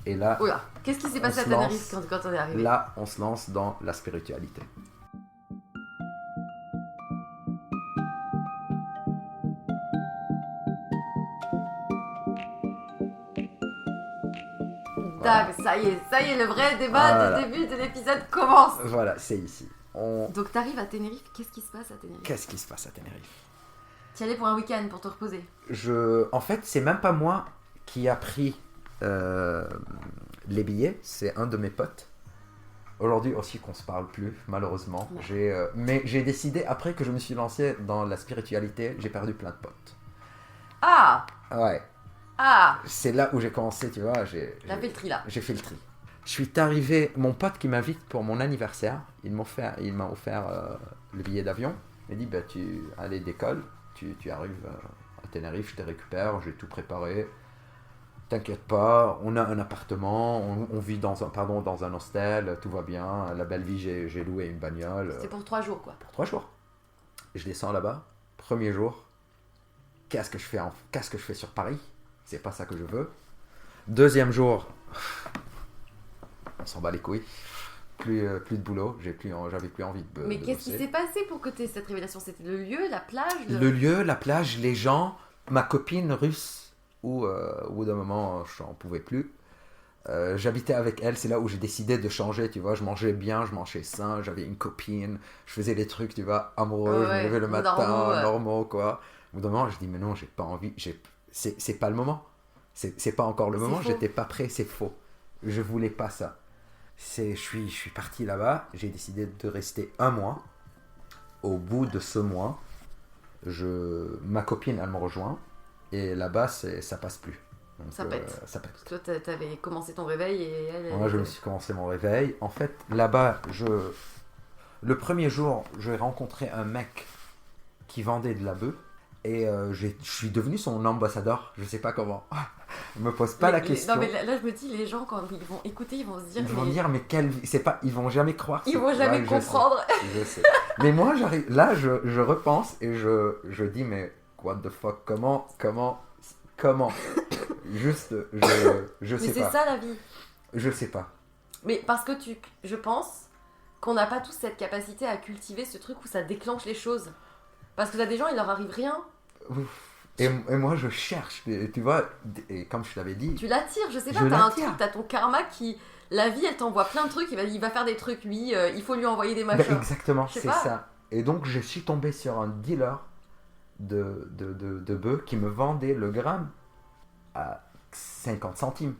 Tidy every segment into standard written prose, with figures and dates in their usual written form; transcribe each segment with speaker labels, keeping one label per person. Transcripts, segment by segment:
Speaker 1: Et là,
Speaker 2: Oula, qu'est-ce qui s'est passé à Tenerife quand on est arrivé?
Speaker 1: Là, on se lance dans la spiritualité.
Speaker 2: Voilà. Ça y est, le vrai débat du début de l'épisode commence.
Speaker 1: Voilà, c'est ici.
Speaker 2: Donc t'arrives à Tenerife, qu'est-ce qui se passe à Tenerife?
Speaker 1: Qu'est-ce qui se passe à Tenerife?
Speaker 2: Tu y allais pour un week-end, pour te reposer?
Speaker 1: En fait, c'est même pas moi qui a pris les billets, c'est un de mes potes. Aujourd'hui aussi qu'on se parle plus, malheureusement. Mais j'ai décidé, après que je me suis lancé dans la spiritualité, j'ai perdu plein de potes.
Speaker 2: Ah!
Speaker 1: Ouais.
Speaker 2: Ah!
Speaker 1: C'est là où j'ai commencé, tu vois.
Speaker 2: T'as fait le tri là.
Speaker 1: J'ai fait le tri. Je suis arrivé, mon pote qui m'invite pour mon anniversaire, il m'a offert le billet d'avion. Il m'a dit, bah, allez, décolle, tu arrives à Tenerife, je te récupère, j'ai tout préparé. T'inquiète pas, on a un appartement, on vit dans un hostel, tout va bien. La belle vie, j'ai loué une bagnole.
Speaker 2: C'était pour 3 jours, quoi.
Speaker 1: Pour 3 jours. Je descends là-bas, premier jour. Qu'est-ce que je fais sur Paris? C'est pas ça que je veux. Deuxième jour, on s'en bat les couilles. Plus de boulot, j'avais plus envie de
Speaker 2: Mais
Speaker 1: de
Speaker 2: qu'est-ce qui
Speaker 1: bosser.
Speaker 2: s'est passé pour que tu aies cette révélation? C'était le lieu, la plage
Speaker 1: Le lieu, la plage, les gens, ma copine russe, où au bout d'un moment, je n'en pouvais plus. J'habitais avec elle, c'est là où j'ai décidé de changer, tu vois. Je mangeais bien, je mangeais sain, j'avais une copine, je faisais des trucs, tu vois, amoureux, je me levais le matin, normaux, quoi. Au bout d'un moment, je dis, mais non, j'ai pas envie, c'est pas le moment. C'est pas encore le moment, j'étais pas prêt, c'est faux. Je voulais pas ça. Je suis parti là-bas, j'ai décidé de rester 1 mois. Au bout de ce mois, ma copine, elle me rejoint. Et là-bas, ça passe plus. Donc,
Speaker 2: ça pète.
Speaker 1: Ça pète.
Speaker 2: Parce que toi, t'avais commencé ton réveil et elle...
Speaker 1: Moi, je me suis commencé mon réveil. En fait, là-bas, le premier jour, j'ai rencontré un mec qui vendait de la bœuf. Et je suis devenu son ambassadeur. Je sais pas comment. Je me pose pas la question.
Speaker 2: Non, mais là, je me dis, les gens, quand ils vont écouter, ils vont se dire...
Speaker 1: Ils vont jamais croire.
Speaker 2: Ils vont jamais comprendre.
Speaker 1: Je sais. Mais moi, j'arrive... Là, je repense et je dis, mais what the fuck, comment Juste, je sais pas.
Speaker 2: Mais c'est ça la vie.
Speaker 1: Je sais pas.
Speaker 2: Mais parce que je pense qu'on n'a pas tous cette capacité à cultiver ce truc où ça déclenche les choses. Parce que t'as des gens, il leur arrive rien.
Speaker 1: Et moi, je cherche, tu vois, et comme je t'avais dit...
Speaker 2: Tu l'attires, je sais pas, t'as un truc, t'as ton karma qui... La vie, elle t'envoie plein de trucs, il va faire des trucs, lui, il faut lui envoyer des machins.
Speaker 1: Exactement, c'est ça. Et donc, je suis tombé sur un dealer de bœufs qui me vendait le gramme à 50 centimes.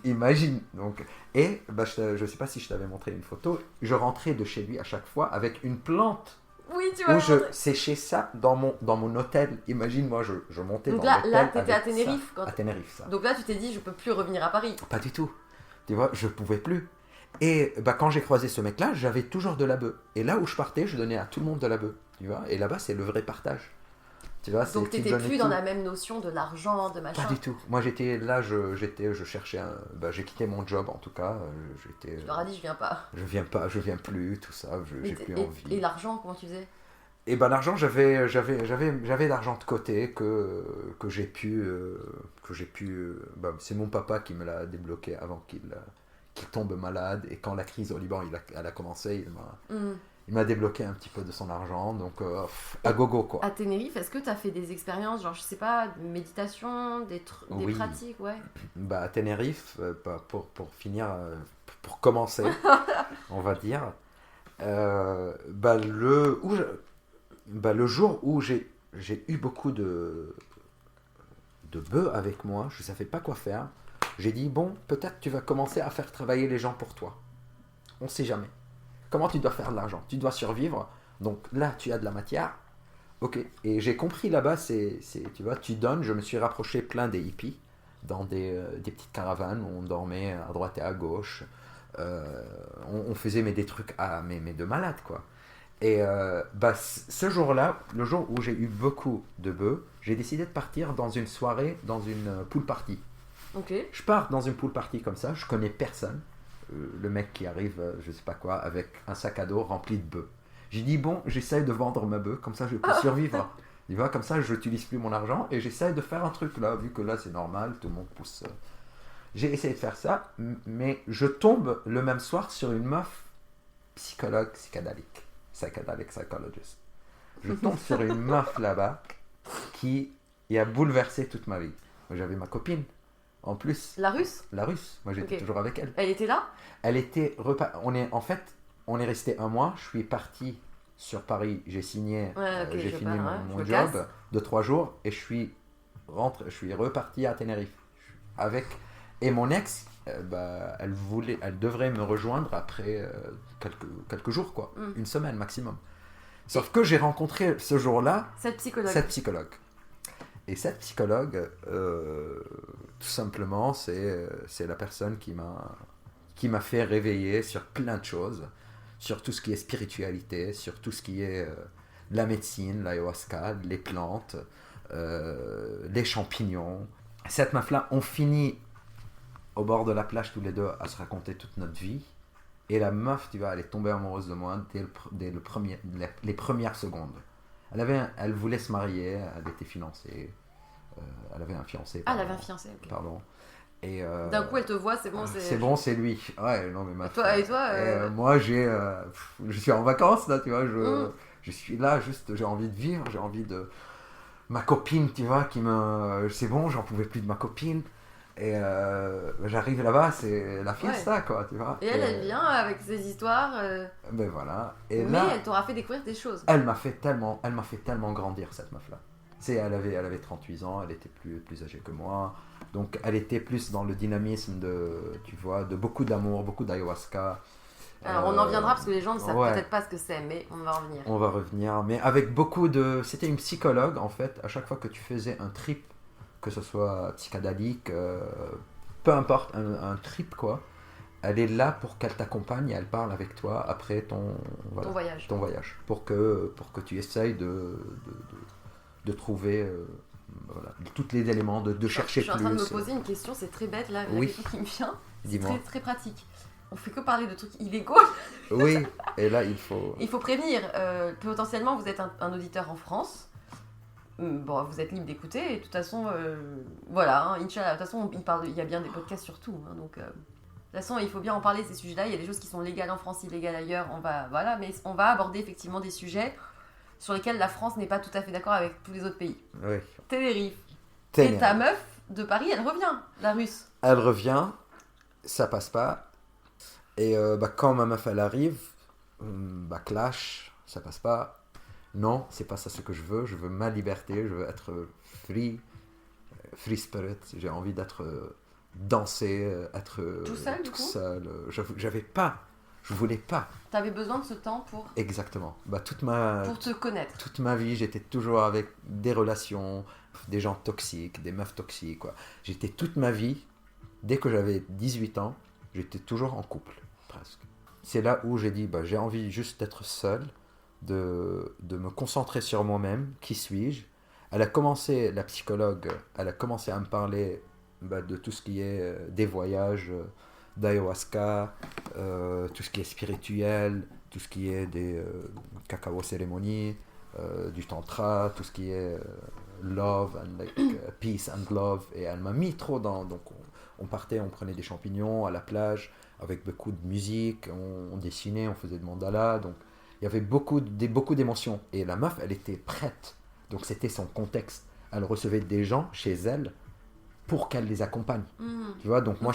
Speaker 1: Imagine. Donc, et je sais pas si je t'avais montré une photo, je rentrais de chez lui à chaque fois avec une plante.
Speaker 2: Oui, tu vois.
Speaker 1: Où je séchais ça dans mon hôtel. Imagine, moi, je montais
Speaker 2: donc
Speaker 1: dans l'hôtel.
Speaker 2: Donc là, t'étais à Tenerife
Speaker 1: À Tenerife, ça.
Speaker 2: Donc là, tu t'es dit, je peux plus revenir à Paris.
Speaker 1: Pas du tout. Tu vois, je pouvais plus. Et quand j'ai croisé ce mec-là, j'avais toujours de la bœuf. Et là où je partais, je donnais à tout le monde de la bœuf. Tu vois. Et là-bas, c'est le vrai partage. Tu vois,
Speaker 2: donc t'étais plus dans la même notion de l'argent, de machin.
Speaker 1: Pas du tout. Moi, j'étais là, je cherchais j'ai quitté mon job, en tout cas.
Speaker 2: Tu leur as dit, je viens pas.
Speaker 1: Je viens plus, tout ça. J'ai plus envie.
Speaker 2: Et l'argent, comment tu faisais?
Speaker 1: Et l'argent, j'avais l'argent de côté que j'ai pu c'est mon papa qui me l'a débloqué avant qu'il tombe malade, et quand la crise au Liban elle a commencé, il m'a débloqué un petit peu de son argent, donc à gogo, quoi.
Speaker 2: À Tenerife, est-ce que tu as fait des expériences, genre je sais pas, de méditation, des pratiques, ouais.
Speaker 1: À Tenerife, pour finir, pour commencer, on va dire, le jour où j'ai eu beaucoup de bœufs avec moi, je ne savais pas quoi faire. J'ai dit, bon, peut-être tu vas commencer à faire travailler les gens pour toi. On ne sait jamais. Comment tu dois faire de l'argent? Tu dois survivre. Donc là, tu as de la matière. Ok. Et j'ai compris là-bas, tu vois, tu donnes. Je me suis rapproché plein des hippies dans des petites caravanes où on dormait à droite et à gauche. On faisait des trucs mais de malade, quoi. Et ce jour-là, le jour où j'ai eu beaucoup de bœufs, j'ai décidé de partir dans une soirée, dans une pool party.
Speaker 2: Okay.
Speaker 1: Je pars dans une pool party comme ça, je connais personne. Le mec qui arrive, je sais pas quoi, avec un sac à dos rempli de bœufs. J'ai dit, bon, j'essaie de vendre ma bœuf, comme ça je peux survivre. Tu vois, comme ça je n'utilise plus mon argent et j'essaie de faire un truc là, vu que là c'est normal, tout le monde pousse. J'ai essayé de faire ça, mais je tombe le même soir sur une meuf psychologue psychedelic psychologist. Je tombe sur une meuf là-bas qui a bouleversé toute ma vie. Moi, j'avais ma copine, en plus.
Speaker 2: La russe?
Speaker 1: La russe. Moi, j'étais toujours avec elle.
Speaker 2: Elle était là?
Speaker 1: Elle était on est resté un mois. Je suis parti sur Paris. J'ai signé, mon job de 3 jours et je suis reparti à Tenerife avec. Et mon ex, elle devrait me rejoindre après quelques jours, quoi, une semaine maximum. Sauf que j'ai rencontré ce jour-là
Speaker 2: cette psychologue.
Speaker 1: Et cette psychologue, tout simplement, c'est la personne qui m'a fait réveiller sur plein de choses, sur tout ce qui est spiritualité, sur tout ce qui est la médecine, l'ayahuasca, les plantes, les champignons. Cette meuf-là, on finit au bord de la plage tous les deux à se raconter toute notre vie. Et la meuf, tu vois, elle est tombée amoureuse de moi dès les premières secondes. Elle voulait se marier, elle était fiancée. Elle avait un fiancé.
Speaker 2: Ah, elle avait un fiancé, ok.
Speaker 1: Pardon. Et
Speaker 2: d'un coup, elle te voit, c'est bon,
Speaker 1: c'est bon, c'est lui. Ouais, non, mais
Speaker 2: toi,
Speaker 1: moi, je suis en vacances, là, tu vois. Je suis là, juste, j'ai envie de vivre, j'ai envie de. Ma copine, tu vois, c'est bon, j'en pouvais plus de ma copine. Et j'arrive là-bas, c'est la fiesta, quoi, tu vois.
Speaker 2: Et elle vient avec ses histoires.
Speaker 1: Ben voilà. Et
Speaker 2: mais
Speaker 1: là,
Speaker 2: elle t'aura fait découvrir des choses.
Speaker 1: Elle m'a fait tellement grandir, cette meuf-là. Elle avait 38 ans, elle était plus âgée que moi. Donc elle était plus dans le dynamisme tu vois, de beaucoup d'amour, beaucoup d'ayahuasca.
Speaker 2: Alors on en viendra parce que les gens ne savent peut-être pas ce que c'est, mais on va en revenir.
Speaker 1: On va revenir, mais avec beaucoup de... C'était une psychologue, en fait, à chaque fois que tu faisais un trip, que ce soit psychédélique, peu importe, un trip, quoi, elle est là pour qu'elle t'accompagne et elle parle avec toi après ton voyage. Pour que tu essayes de trouver tous les éléments, de chercher plus.
Speaker 2: Je suis en train de me poser une question, c'est très bête là, la question qui me vient. C'est très, très pratique. On fait que parler de trucs illégaux.
Speaker 1: Oui, et là il faut...
Speaker 2: Il faut prévenir, potentiellement vous êtes un auditeur en France. Bon, vous êtes libre d'écouter et de toute façon, voilà, Inch'Allah, de toute façon il y a bien des podcasts sur tout, donc... De toute façon, il faut bien en parler de ces sujets-là. Il y a des choses qui sont légales en France, illégales ailleurs. Mais on va aborder effectivement des sujets sur lesquels la France n'est pas tout à fait d'accord avec tous les autres pays.
Speaker 1: Oui.
Speaker 2: Tenerife. Et ta meuf de Paris, elle revient, la russe.
Speaker 1: Elle revient, ça passe pas. Et quand ma meuf elle arrive, clash, ça passe pas. Non, c'est pas ça ce que je veux ma liberté, je veux être free spirit. J'ai envie d'être... danser, être
Speaker 2: tout seul,
Speaker 1: je voulais pas.
Speaker 2: T'avais besoin de ce temps pour...
Speaker 1: Exactement. Pour
Speaker 2: te connaître.
Speaker 1: Toute ma vie, j'étais toujours avec des relations, des gens toxiques, des meufs toxiques, quoi. J'étais toute ma vie, dès que j'avais 18 ans, j'étais toujours en couple, presque. C'est là où j'ai dit, j'ai envie juste d'être seul, de me concentrer sur moi-même, qui suis-je. La psychologue, elle a commencé à me parler de tout ce qui est des voyages, d'ayahuasca, tout ce qui est spirituel, tout ce qui est des cacao cérémonies, du tantra, tout ce qui est love and peace and love. Et elle m'a mis trop dans... Donc on partait, on prenait des champignons à la plage avec beaucoup de musique, on dessinait, on faisait des mandalas. Donc il y avait beaucoup d'émotions. Et la meuf, elle était prête. Donc c'était son contexte. Elle recevait des gens chez elle pour qu'elle les accompagne. Tu vois, donc moi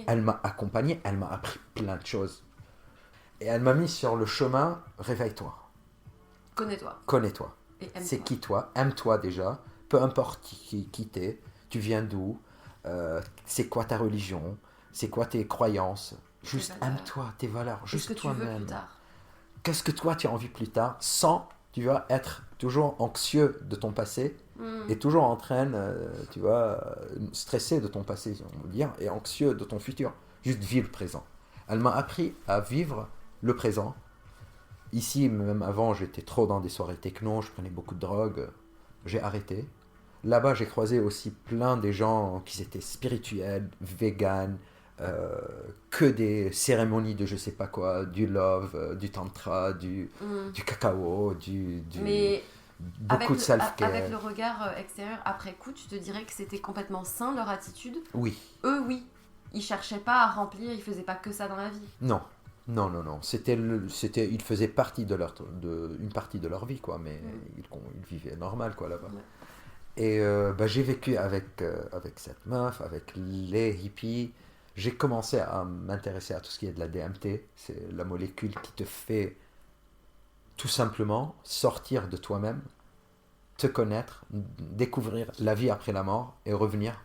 Speaker 1: elle m'a accompagné, elle m'a appris plein de choses. Et elle m'a mis sur le chemin, réveille-toi. Connais-toi.
Speaker 2: Et aime-toi.
Speaker 1: C'est qui toi? Aime-toi déjà. Peu importe qui t'es, tu viens d'où, c'est quoi ta religion, c'est quoi tes croyances. Juste aime-toi, tes valeurs, juste toi-même. Qu'est-ce que toi tu as envie plus tard, sans, tu vas être toujours anxieux de ton passé, et toujours en train, tu vois, stressé de ton passé, on va dire, et anxieux de ton futur. Juste vivre le présent. Elle m'a appris à vivre le présent. Ici, même avant, j'étais trop dans des soirées techno, je prenais beaucoup de drogue, j'ai arrêté. Là-bas, j'ai croisé aussi plein des gens qui étaient spirituels, véganes, que des cérémonies de je sais pas quoi, du love, du tantra, du cacao,
Speaker 2: Mais
Speaker 1: beaucoup de self-care.
Speaker 2: Avec le regard extérieur après coup, tu te dirais que c'était complètement sain leur attitude?
Speaker 1: Oui.
Speaker 2: Eux, oui. il cherchait pas à remplir, il faisait pas que ça dans la vie.
Speaker 1: Non, non, non, non. Ils faisaient partie une partie de leur vie, quoi, mais ils vivaient normal, quoi, là-bas.
Speaker 2: Ouais.
Speaker 1: Et j'ai vécu avec cette meuf, avec les hippies. J'ai commencé à m'intéresser à tout ce qui est de la DMT. C'est la molécule qui te fait tout simplement sortir de toi-même, te connaître, découvrir la vie après la mort et revenir,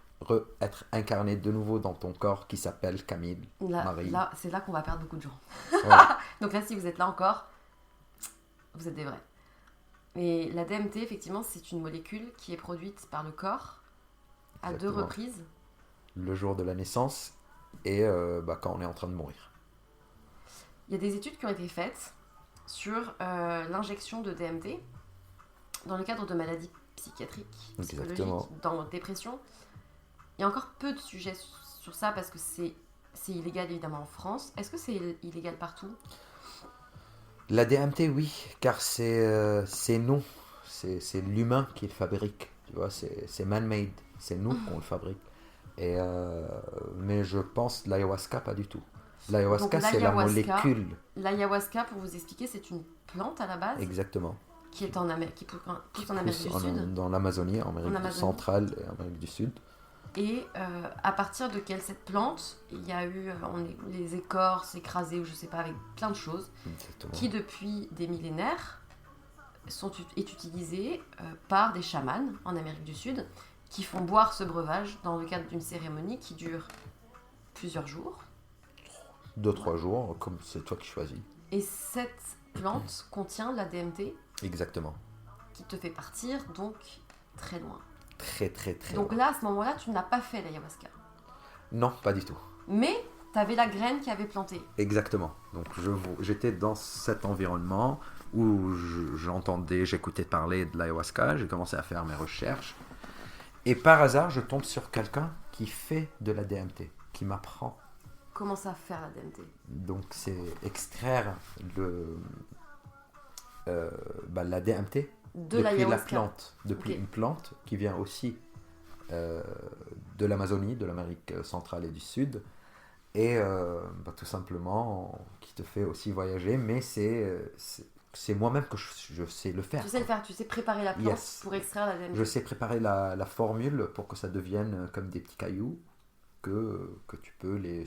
Speaker 1: être incarné de nouveau dans ton corps qui s'appelle Camille, Marie.
Speaker 2: Là, c'est là qu'on va perdre beaucoup de gens.
Speaker 1: Ouais.
Speaker 2: Donc là, si vous êtes là encore, vous êtes des vrais. Et la DMT, effectivement, c'est une molécule qui est produite par le corps à 2
Speaker 1: Exactement.
Speaker 2: reprises.
Speaker 1: Le jour de la naissance et quand on est en train de mourir.
Speaker 2: Il y a des études qui ont été faites sur l'injection de DMT dans le cadre de maladies psychiatriques, psychologiques,
Speaker 1: Exactement.
Speaker 2: dans dépression. Il y a encore peu de sujets sur ça parce que c'est illégal évidemment en France. Est-ce que c'est illégal partout?
Speaker 1: La DMT, oui, car c'est nous, c'est l'humain qui le fabrique, tu vois, c'est man-made, c'est nous qu'on le fabrique. Et mais je pense l'ayahuasca, pas du tout. L'ayahuasca,
Speaker 2: Donc,
Speaker 1: c'est la
Speaker 2: l'ayahuasca,
Speaker 1: molécule,
Speaker 2: L'ayahuasca, pour vous expliquer, c'est une plante à la base
Speaker 1: exactement.
Speaker 2: qui est en Amérique, qui pousse en
Speaker 1: Pousse
Speaker 2: Amérique du Sud.
Speaker 1: dans l'Amazonie, en Amérique
Speaker 2: Amazonie.
Speaker 1: centrale et Amérique du Sud.
Speaker 2: Et à partir de cette plante, il y a eu les écorces écrasées ou je sais pas, avec plein de choses,
Speaker 1: Exactement.
Speaker 2: qui depuis des millénaires est utilisée par des chamans en Amérique du Sud qui font boire ce breuvage dans le cadre d'une cérémonie qui dure plusieurs jours.
Speaker 1: 2-3 jours, comme c'est toi qui choisis.
Speaker 2: Et cette plante contient la DMT
Speaker 1: Exactement.
Speaker 2: qui te fait partir donc très loin.
Speaker 1: Très, très, très
Speaker 2: Donc
Speaker 1: loin.
Speaker 2: là, à ce moment-là, tu n'as pas fait l'ayahuasca.
Speaker 1: Non, pas du tout.
Speaker 2: Mais tu avais la graine qui avait planté.
Speaker 1: Exactement. Donc j'étais dans cet environnement où j'écoutais parler de l'ayahuasca, j'ai commencé à faire mes recherches. Et par hasard, je tombe sur quelqu'un qui fait de la DMT, qui m'apprend.
Speaker 2: Comment ça faire la DMT?
Speaker 1: Donc c'est extraire la DMT
Speaker 2: De
Speaker 1: depuis la
Speaker 2: l'ayahuasca.
Speaker 1: plante, depuis
Speaker 2: Ok.
Speaker 1: une plante qui vient aussi de l'Amazonie, de l'Amérique centrale et du Sud, et tout simplement qui te fait aussi voyager, mais c'est moi-même que je sais le faire.
Speaker 2: Tu sais le faire, tu sais préparer la plante
Speaker 1: Yes.
Speaker 2: pour extraire la DMT.
Speaker 1: Je sais préparer la formule pour que ça devienne comme des petits cailloux que tu peux les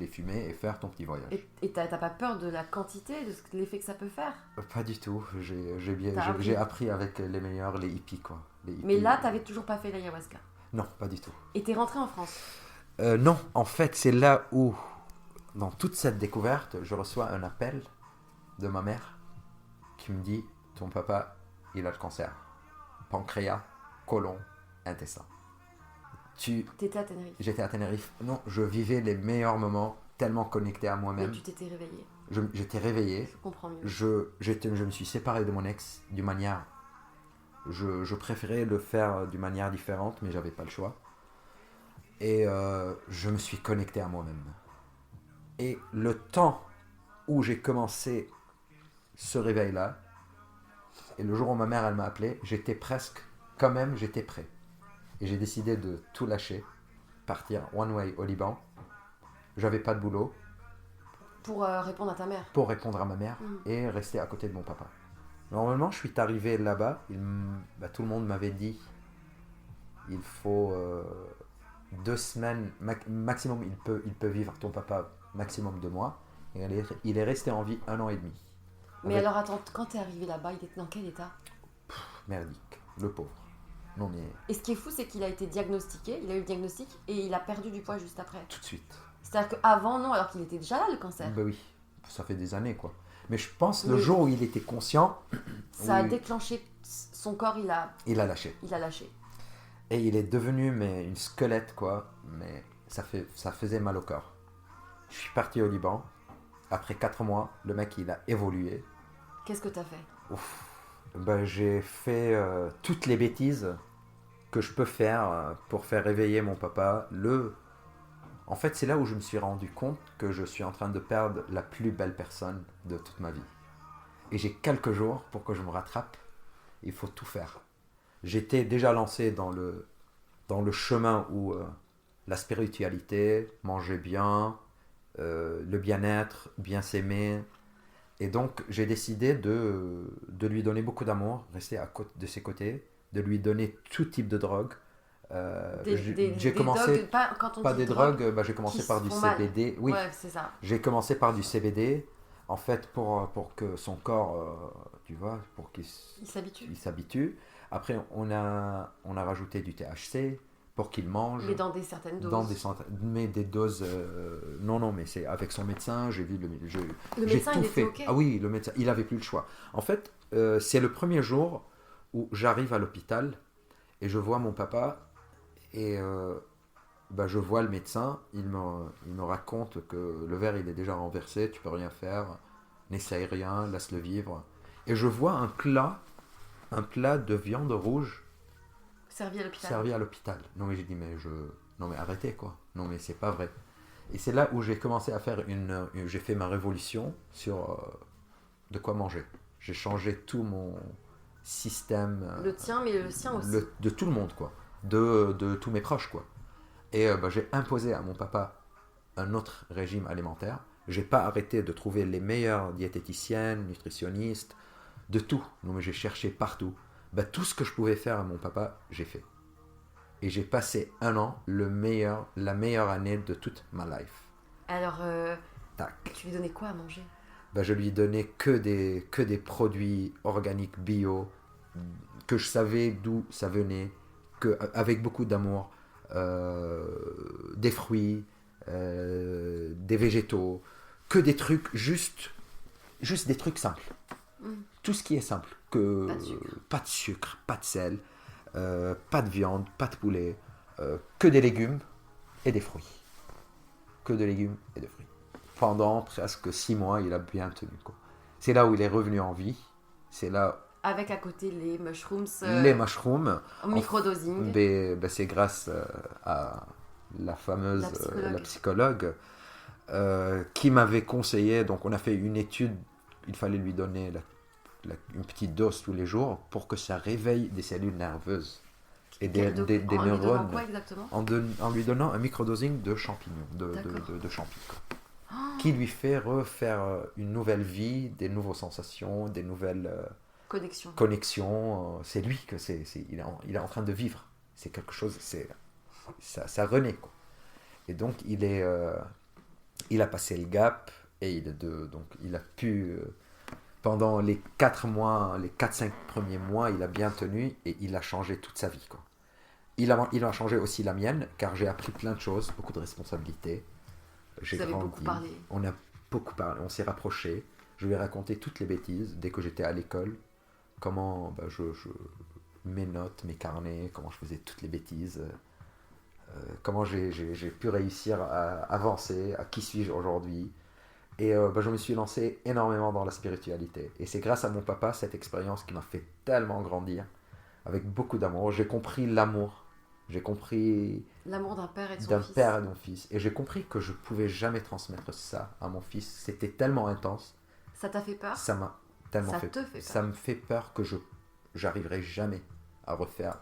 Speaker 1: fumer et faire ton petit voyage.
Speaker 2: Et t'as pas peur de la quantité, de l'effet que ça peut faire?
Speaker 1: Pas du tout.
Speaker 2: T'as appris.
Speaker 1: J'ai appris avec les meilleurs, les hippies, quoi. Les
Speaker 2: Mais
Speaker 1: hippies.
Speaker 2: là, t'avais toujours pas fait l'ayahuasca.
Speaker 1: Non, pas du tout.
Speaker 2: Et t'es rentré en France.
Speaker 1: Non, en fait, c'est là où, dans toute cette découverte, je reçois un appel de ma mère qui me dit, ton papa, il a le cancer. Pancréas, côlon, intestin.
Speaker 2: T'étais à Tenerife.
Speaker 1: J'étais à Tenerife. Non, je vivais les meilleurs moments, tellement connecté à
Speaker 2: Mais
Speaker 1: moi-même.
Speaker 2: tu t'étais réveillé.
Speaker 1: J'étais réveillé.
Speaker 2: Je comprends mieux.
Speaker 1: Je me suis séparé de mon ex d'une manière. Je préférais le faire d'une manière différente, mais j'avais pas le choix. Et je me suis connecté à moi-même. Et le temps où j'ai commencé ce réveil-là, et le jour où ma mère elle m'a appelé, j'étais presque, quand même, j'étais prêt. Et j'ai décidé de tout lâcher, partir one way au Liban. J'avais pas de boulot
Speaker 2: Pour répondre à ta mère.
Speaker 1: pour répondre à ma mère
Speaker 2: Mhm.
Speaker 1: et rester à côté de mon papa. Normalement, je suis arrivé là-bas, tout le monde m'avait dit il faut 2 semaines maximum, il peut vivre ton papa maximum 2 mois. Et il est resté en vie 1 an et demi.
Speaker 2: Mais
Speaker 1: Avec-
Speaker 2: alors attends, quand t'es arrivé là-bas, il était dans quel état?
Speaker 1: Merdique, le pauvre. Non mais
Speaker 2: Et ce qui est fou, c'est qu'il a été diagnostiqué, il a eu le diagnostic et il a perdu du poids juste après.
Speaker 1: tout de suite.
Speaker 2: C'est-à-dire qu'avant, non, alors qu'il était déjà là, le cancer.
Speaker 1: Ben oui, ça fait des années quoi. Mais je pense le
Speaker 2: Oui.
Speaker 1: jour où il était conscient,
Speaker 2: Ça a
Speaker 1: oui,
Speaker 2: déclenché son corps,
Speaker 1: il a lâché.
Speaker 2: il a lâché.
Speaker 1: Et il est devenu une squelette quoi, mais ça faisait mal au corps. Je suis parti au Liban. Après 4 mois, le mec il a évolué.
Speaker 2: Qu'est-ce que t'as fait?
Speaker 1: Ouf. Ben, j'ai fait toutes les bêtises que je peux faire pour faire réveiller mon papa. En fait, c'est là où je me suis rendu compte que je suis en train de perdre la plus belle personne de toute ma vie. Et j'ai quelques jours pour que je me rattrape. Il faut tout faire. J'étais déjà lancé dans le chemin où la spiritualité, manger bien, le bien-être, bien s'aimer. Et donc, j'ai décidé de lui donner beaucoup d'amour, rester à côté de ses côtés, de lui donner tout type de drogue. J'ai commencé,
Speaker 2: drogues, pas, quand on
Speaker 1: pas
Speaker 2: dit
Speaker 1: des drogues, j'ai
Speaker 2: qui
Speaker 1: commencé par du
Speaker 2: font mal.
Speaker 1: CBD. Oui,
Speaker 2: Ouais, c'est ça.
Speaker 1: j'ai commencé par du CBD, en fait, pour que son corps, tu vois, pour qu'il
Speaker 2: Il s'habitue.
Speaker 1: il s'habitue. Après, on a rajouté du THC pour qu'il mange.
Speaker 2: Mais dans des certaines doses.
Speaker 1: Dans mais des doses. Non, mais c'est avec son médecin. J'ai vu
Speaker 2: Le
Speaker 1: j'ai
Speaker 2: médecin,
Speaker 1: tout
Speaker 2: il
Speaker 1: fait.
Speaker 2: était OK.
Speaker 1: Ah oui, le médecin, il avait plus le choix. En fait, c'est le premier jour où j'arrive à l'hôpital et je vois mon papa et je vois le médecin. Il me raconte que le verre il est déjà renversé, tu peux rien faire, n'essaye rien, laisse-le vivre. Et je vois un plat de viande rouge
Speaker 2: Servi à l'hôpital.
Speaker 1: servi à l'hôpital. Non mais j'ai dit non mais arrêtez quoi. Non mais c'est pas vrai. Et c'est là où j'ai commencé à faire j'ai fait ma révolution sur de quoi manger. J'ai changé tout mon système
Speaker 2: Le tien, mais le sien aussi.
Speaker 1: de tout le monde quoi, de tous mes proches quoi. Et j'ai imposé à mon papa un autre régime alimentaire. J'ai pas arrêté de trouver les meilleures diététiciennes, nutritionnistes, de tout. Non mais j'ai cherché partout. Tout ce que je pouvais faire à mon papa, j'ai fait. Et j'ai passé un an, la meilleure année de toute ma life.
Speaker 2: Alors,
Speaker 1: Tac.
Speaker 2: tu lui donnais quoi à manger?
Speaker 1: Je lui donnais que des produits organiques bio, que je savais d'où ça venait, avec beaucoup d'amour, des fruits, des végétaux, que des trucs juste des trucs simples. Tout ce qui est simple, pas de sucre, pas de sel, pas de viande, pas de poulet, que des légumes et des fruits. Que de légumes et de fruits. Pendant presque 6 mois, il a bien tenu quoi. C'est là où il est revenu en vie. C'est là.
Speaker 2: Avec à côté les mushrooms.
Speaker 1: Les mushrooms.
Speaker 2: En microdosing.
Speaker 1: C'est grâce à la fameuse
Speaker 2: La
Speaker 1: psychologue qui m'avait conseillé. Donc on a fait une étude. Il fallait lui donner une petite dose tous les jours pour que ça réveille des cellules nerveuses et des neurones.
Speaker 2: Quoi exactement?
Speaker 1: En lui donnant un microdosing de champignons, de champignons. Qui lui fait refaire une nouvelle vie, des nouvelles sensations, des nouvelles connexions. C'est lui que il est en train de vivre. C'est quelque chose, ça renaît quoi. Et donc il a passé le gap et donc il a pu pendant les 4-5 premiers mois, il a bien tenu et il a changé toute sa vie quoi. Il a changé aussi la mienne car j'ai appris plein de choses, beaucoup de responsabilités. J'ai grandi,
Speaker 2: beaucoup parlé.
Speaker 1: On a beaucoup parlé, on s'est rapprochés. Je lui ai raconté toutes les bêtises dès que j'étais à l'école, comment mes notes, mes carnets, comment je faisais toutes les bêtises, comment j'ai pu réussir à avancer, à qui suis-je aujourd'hui. Et je me suis lancé énormément dans la spiritualité. Et c'est grâce à mon papa, cette expérience qui m'a fait tellement grandir, avec beaucoup d'amour. J'ai compris l'amour. J'ai compris
Speaker 2: l'amour d'un père et de son
Speaker 1: d'un
Speaker 2: fils.
Speaker 1: père et d'un fils. Et j'ai compris que je pouvais jamais transmettre ça à mon fils. C'était tellement intense.
Speaker 2: Ça t'a fait peur?
Speaker 1: Ça m'a tellement
Speaker 2: Ça te fait peur?
Speaker 1: Ça me fait peur que j'arriverai jamais à refaire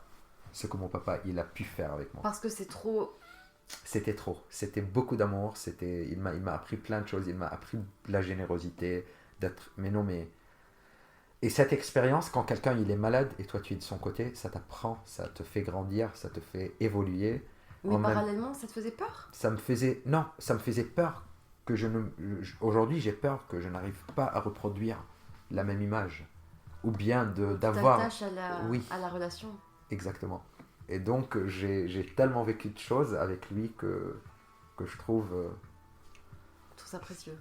Speaker 1: ce que mon papa il a pu faire avec moi.
Speaker 2: Parce que c'est trop.
Speaker 1: C'était trop. C'était beaucoup d'amour. Il m'a appris plein de choses. Il m'a appris de la générosité, d'être. Et cette expérience, quand quelqu'un il est malade et toi tu es de son côté, ça t'apprend, ça te fait grandir, ça te fait évoluer.
Speaker 2: Mais parallèlement, ça te faisait peur?
Speaker 1: Ça me faisait peur que aujourd'hui j'ai peur que je n'arrive pas à reproduire la même image. Ou bien d'avoir...
Speaker 2: Tu t'attaches à la relation.
Speaker 1: Exactement. Et donc j'ai tellement vécu de choses avec lui que je trouve...
Speaker 2: Je trouve ça précieux.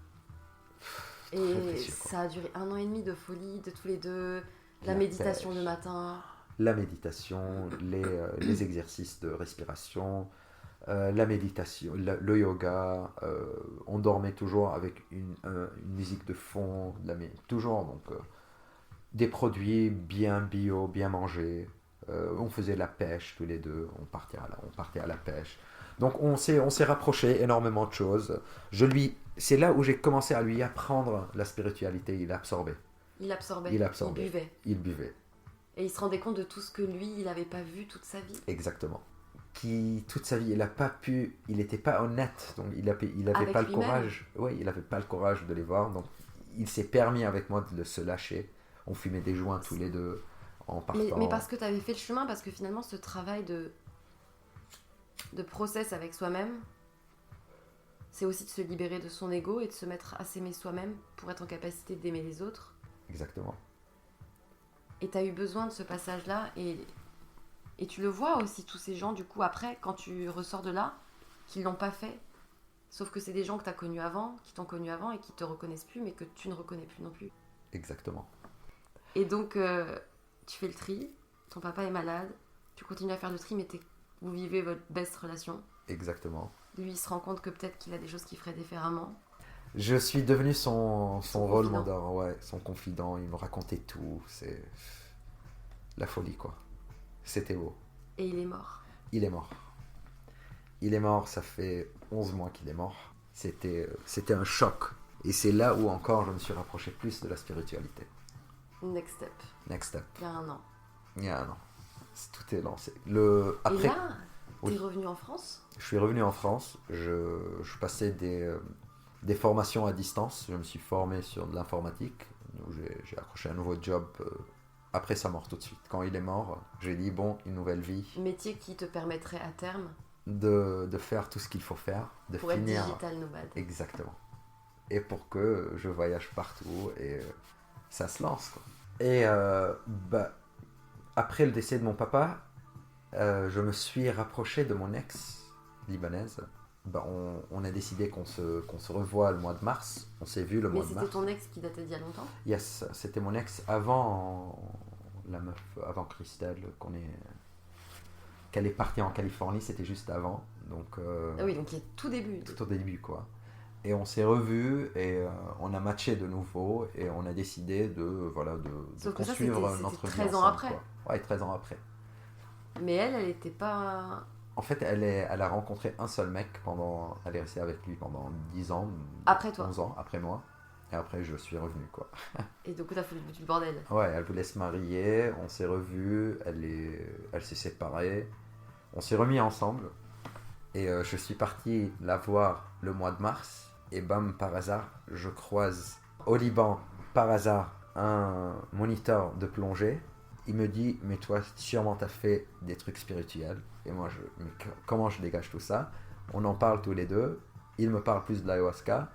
Speaker 2: Et ça a duré 1 an et demi de folie, de tous les deux, la méditation le matin.
Speaker 1: La méditation, les exercices de respiration, la méditation, le yoga. On dormait toujours avec une musique de fond, toujours donc des produits bien bio, bien mangés. On faisait la pêche tous les deux, on partait à la pêche. Donc on s'est rapprochés énormément de choses. C'est là où j'ai commencé à lui apprendre la spiritualité. Il absorbait.
Speaker 2: Il buvait.
Speaker 1: Il buvait.
Speaker 2: Et il se rendait compte de tout ce que lui, il n'avait pas vu toute sa vie.
Speaker 1: Exactement. qui toute sa vie, il n'était pas honnête, donc il avait
Speaker 2: Avec
Speaker 1: pas le
Speaker 2: lui-même.
Speaker 1: courage, ouais, il avait pas le courage de les voir, donc il s'est permis avec moi de se lâcher. On fumait des joints tous les deux en partant.
Speaker 2: Mais parce que tu avais fait le chemin, parce que finalement, ce travail de process avec soi-même, c'est aussi de se libérer de son ego et de se mettre à s'aimer soi-même pour être en capacité d'aimer les autres.
Speaker 1: Exactement.
Speaker 2: Et tu as eu besoin de ce passage-là. Et tu le vois aussi, tous ces gens, du coup, après, quand tu ressors de là, qui l'ont pas fait. Sauf que c'est des gens que tu as connus avant, qui t'ont connu avant et qui te reconnaissent plus, mais que tu ne reconnais plus non plus.
Speaker 1: Exactement.
Speaker 2: Et donc, tu fais le tri, ton papa est malade, tu continues à faire le tri, mais vous vivez votre best relation.
Speaker 1: Exactement.
Speaker 2: Lui, il se rend compte que peut-être qu'il a des choses qu'il ferait différemment.
Speaker 1: Je suis devenu son rôle
Speaker 2: confident.
Speaker 1: model, ouais, son confident. Il me racontait tout. C'est la folie, quoi. C'était beau.
Speaker 2: Et il est mort.
Speaker 1: Il est mort. Il est mort, ça fait 11 mois qu'il est mort. C'était un choc. Et c'est là où encore je me suis rapproché plus de la spiritualité.
Speaker 2: Next step.
Speaker 1: Next step.
Speaker 2: Il y a un an.
Speaker 1: Il y a un an. Tout est lancé.
Speaker 2: Et là,
Speaker 1: Oui.
Speaker 2: t'es revenu en France ?
Speaker 1: Je suis revenu en France. Je passais des formations à distance. Je me suis formé sur de l'informatique. Donc j'ai accroché un nouveau job après sa mort tout de suite. Quand il est mort, j'ai dit bon, une nouvelle vie.
Speaker 2: Métier qui te permettrait à terme
Speaker 1: De faire tout ce qu'il faut faire. De
Speaker 2: pour
Speaker 1: finir.
Speaker 2: être digital nomade.
Speaker 1: Exactement. Et pour que je voyage partout et ça se lance, quoi. Et après le décès de mon papa, je me suis rapproché de mon ex libanaise. On a décidé qu'on se revoit le mois de mars. On s'est vu le
Speaker 2: Mais
Speaker 1: mois de
Speaker 2: c'était
Speaker 1: mars.
Speaker 2: ton ex qui datait d'il y a longtemps ?
Speaker 1: Yes, c'était mon ex avant la meuf, avant Christelle, qu'elle est partie en Californie, c'était juste avant. Donc,
Speaker 2: Ah oui, donc il y a tout début.
Speaker 1: tout au début, quoi. Et on s'est revus et on a matché de nouveau et on a décidé de
Speaker 2: Sauf que ça,
Speaker 1: poursuivre
Speaker 2: c'était
Speaker 1: notre vie
Speaker 2: 13 ans
Speaker 1: ensemble,
Speaker 2: après.
Speaker 1: quoi. Ouais, 13 ans après.
Speaker 2: Mais elle était pas...
Speaker 1: En fait, elle a rencontré un seul mec elle est restée avec lui pendant 10 ans.
Speaker 2: Après toi.
Speaker 1: 11 ans, après moi. Et après, je suis revenu, quoi.
Speaker 2: Et donc t'as foutu du bordel.
Speaker 1: Ouais, elle voulait se marier, on s'est revus, elle s'est séparée. On s'est remis ensemble. Et je suis parti la voir le mois de mars. Et bam, par hasard, je croise au Liban, par hasard, un moniteur de plongée. Il me dit, mais toi, sûrement, t'as fait des trucs spirituels. Et moi, mais comment je dégage tout ça? On en parle tous les deux. Il me parle plus de l'ayahuasca.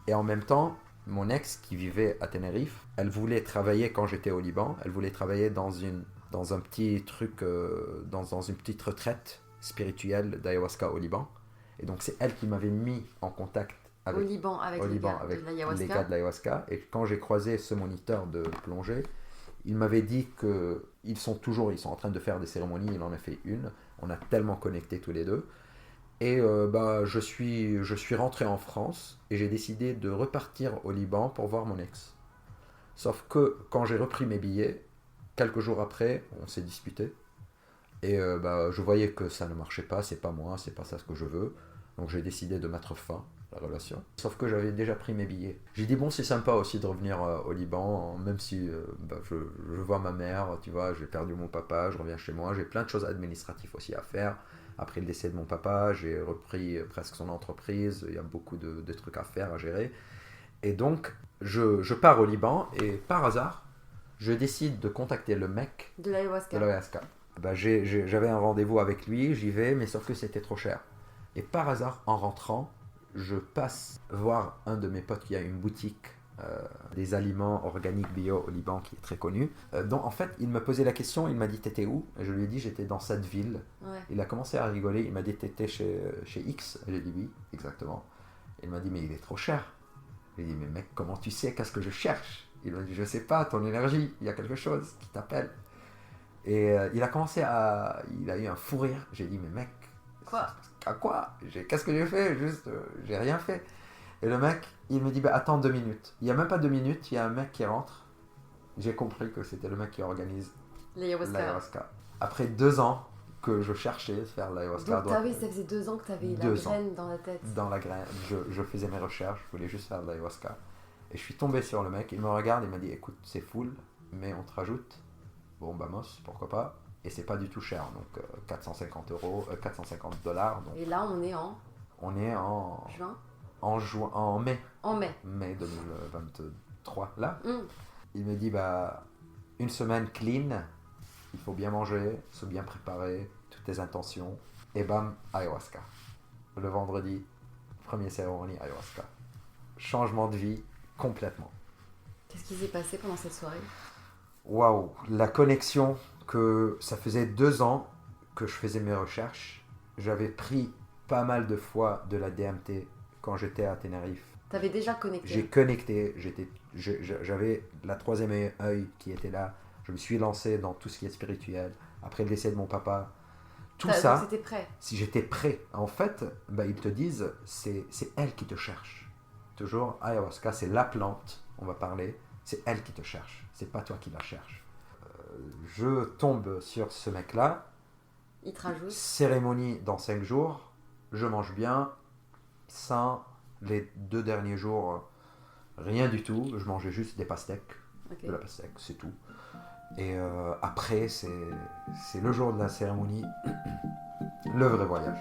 Speaker 1: Et en même temps, mon ex qui vivait à Tenerife, elle voulait travailler quand j'étais au Liban. Elle voulait travailler dans un petit truc, dans une petite retraite spirituelle d'ayahuasca au Liban. Et donc, c'est elle qui m'avait mis en contact
Speaker 2: Au Liban avec les gars de
Speaker 1: les
Speaker 2: l'ayahuasca.
Speaker 1: gars de l'ayahuasca. Et quand j'ai croisé ce moniteur de plongée, il m'avait dit qu'ils sont en train de faire des cérémonies. Il en a fait une. On a tellement connecté tous les deux. Et je suis rentré en France et j'ai décidé de repartir au Liban pour voir mon ex. Sauf que quand j'ai repris mes billets, quelques jours après, on s'est disputé. Et je voyais que ça ne marchait pas, c'est pas moi, c'est pas ça ce que je veux. Donc j'ai décidé de mettre fin à la relation. Sauf que j'avais déjà pris mes billets. J'ai dit bon, c'est sympa aussi de revenir au Liban, même si je vois ma mère, tu vois, j'ai perdu mon papa, je reviens chez moi, j'ai plein de choses administratives aussi à faire. Après le décès de mon papa, j'ai repris presque son entreprise, il y a beaucoup de trucs à faire, à gérer. Et donc, je pars au Liban et par hasard, je décide de contacter le mec
Speaker 2: De l'ayahuasca.
Speaker 1: de l'ayahuasca. J'avais un rendez-vous avec lui, j'y vais, mais sauf que c'était trop cher. Et par hasard, en rentrant, je passe voir un de mes potes qui a une boutique des aliments organiques bio au Liban qui est très connu. Donc en fait, il me posait la question, il m'a dit t'étais où? Et je lui ai dit j'étais dans cette ville.
Speaker 2: Ouais.
Speaker 1: Il a commencé à rigoler, il m'a dit t'étais chez X? J'ai dit oui, exactement. Il m'a dit mais il est trop cher. J'ai dit mais mec, comment tu sais qu'est-ce que je cherche? Il m'a dit je sais pas, ton énergie, il y a quelque chose qui t'appelle. Et il a eu un fou rire. J'ai dit mais mec,
Speaker 2: Quoi?
Speaker 1: à quoi? Qu'est-ce que j'ai fait? Juste, j'ai rien fait. Et le mec, il me dit bah attends 2 minutes. Il y a même pas 2 minutes, il y a un mec qui rentre. J'ai compris que c'était le mec qui organise l'ayahuasca. Après 2 ans que je cherchais de faire l'ayahuasca.
Speaker 2: Donc ça faisait 2 ans que t'avais la
Speaker 1: 2 ans.
Speaker 2: graine dans la tête.
Speaker 1: Dans la graine, je faisais mes recherches, je voulais juste faire de l'ayahuasca. Et je suis tombé sur le mec, il me regarde, il m'a dit écoute, c'est full, mais on te rajoute. Bon, vamos, pourquoi pas. et c'est pas du tout cher, donc 450 euros, 450 dollars. Donc
Speaker 2: Et là, on est en
Speaker 1: on est
Speaker 2: juin,
Speaker 1: en mai,
Speaker 2: en mai.
Speaker 1: mai 2023. Là,
Speaker 2: Hmm.
Speaker 1: il me dit bah une semaine clean, il faut bien manger, se bien préparer, toutes tes intentions, et bam, ayahuasca. Le vendredi, première cérémonie ayahuasca. Changement de vie complètement.
Speaker 2: Qu'est-ce qui s'est passé pendant cette soirée?
Speaker 1: Waouh, la connexion que ça faisait 2 ans que je faisais mes recherches. J'avais pris pas mal de fois de la DMT quand j'étais à Tenerife.
Speaker 2: T'avais déjà connecté.
Speaker 1: J'ai connecté, j'avais la troisième œil qui était là. Je me suis lancé dans tout ce qui est spirituel. Après le décès de mon papa, tout
Speaker 2: Donc
Speaker 1: ça,
Speaker 2: c'était prêt.
Speaker 1: si j'étais prêt, en fait, bah, ils te disent, c'est elle qui te cherche. Toujours, ayahuasca, c'est la plante, on va parler, c'est elle qui te cherche. C'est pas toi qui la cherche. Je tombe sur ce mec-là,
Speaker 2: Il te rajoute.
Speaker 1: cérémonie dans 5 jours, je mange bien, sain, les 2 derniers jours, rien du tout, je mangeais juste des pastèques,
Speaker 2: Ok.
Speaker 1: de la pastèque, c'est tout. Et après, c'est le jour de la cérémonie, le vrai voyage.